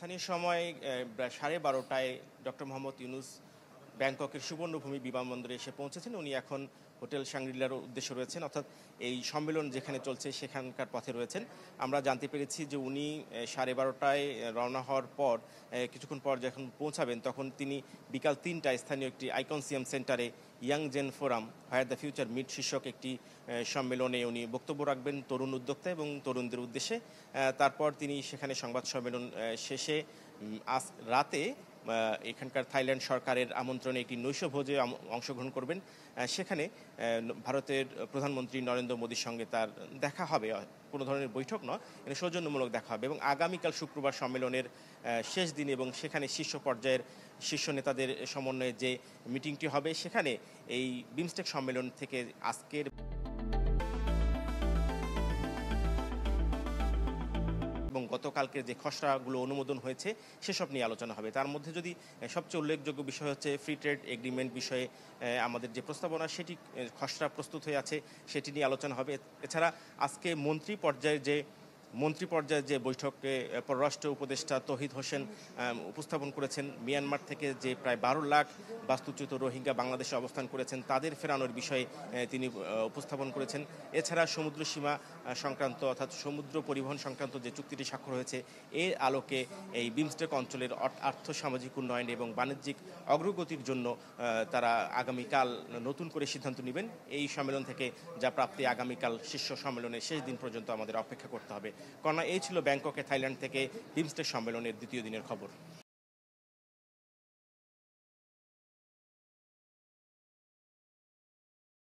স্থানীয় সময় প্রায় 12:30টায় ডক্টর মোহাম্মদ ইউনূস ব্যাংককের সুবর্ণভূমি বিমানবন্দরে এসে পৌঁছেছেন। উনি এখন হোটেল শাংরিলার উদ্দেশ্যে রয়েছেন, অর্থাৎ এই সম্মেলন যেখানে চলছে সেখানকার পথে রয়েছেন। আমরা জানতে পেরেছি যে উনি 12:30টায় রওনা হওয়ার পর কিছুক্ষণ পর যখন পৌঁছাবেন তখন তিনি বিকাল 3টায় স্থানীয় একটি আইকনসিয়াম সেন্টারে young gen forum where the future meet শীর্ষক একটি সম্মেলনে উনি বক্তব্য রাখবেন তরুণ উদ্যোক্তা এবং তরুণদের উদ্দেশ্যে। তারপর তিনি সেখানে সংবাদ সম্মেলন শেষে আজ রাতে এখানকার থাইল্যান্ড সরকারের আমন্ত্রণে একটি নৈশভোজে অংশগ্রহণ করবেন। সেখানে ভারতের প্রধানমন্ত্রী নরেন্দ্র মোদীর সঙ্গে তার দেখা হবে, কোনো ধরনের বৈঠক নয়, এটা সৌজন্যমূলক দেখা হবে। এবং আগামীকাল শুক্রবার সম্মেলনের শেষ দিন এবং সেখানে শীর্ষ পর্যায়ের শীর্ষ নেতাদের সমন্বয়ে যে মিটিংটি হবে সেখানে এই বিমস্টেক সম্মেলন থেকে আজকের এবং গতকালকের যে খসড়াগুলো অনুমোদন হয়েছে সেসব নিয়ে আলোচনা হবে। তার মধ্যে যদি সবচেয়ে উল্লেখযোগ্য বিষয় হচ্ছে ফ্রি ট্রেড এগ্রিমেন্ট বিষয়ে আমাদের যে প্রস্তাবনা সেটি খসড়া প্রস্তুত হয়ে আছে সেটি নিয়ে আলোচনা হবে। এছাড়া আজকে মন্ত্রী পর্যায়ের যে বৈঠকে পররাষ্ট্র উপদেষ্টা তৌহিদ হোসেন উপস্থাপন করেছেন মিয়ানমার থেকে যে প্রায় 12 লাখ বাস্তুচ্যুত রোহিঙ্গা বাংলাদেশে অবস্থান করেছেন তাদের ফেরানোর বিষয়ে তিনি উপস্থাপন করেছেন। এছাড়া সমুদ্র সীমা সংক্রান্ত অর্থাৎ সমুদ্র পরিবহন সংক্রান্ত যে চুক্তিটি স্বাক্ষর হয়েছে এর আলোকে এই বিমস্টেক অঞ্চলের আর্থসামাজিক উন্নয়ন এবং বাণিজ্যিক অগ্রগতির জন্য তারা আগামীকাল নতুন করে সিদ্ধান্ত নেবেন। এই সম্মেলন থেকে যা প্রাপ্তি আগামীকাল শীর্ষ সম্মেলনের শেষ দিন পর্যন্ত আমাদের অপেক্ষা করতে হবে। কেননা এই ছিল ব্যাংককে থাইল্যান্ড থেকে বিমস্টেক সম্মেলনের দ্বিতীয় দিনের খবর।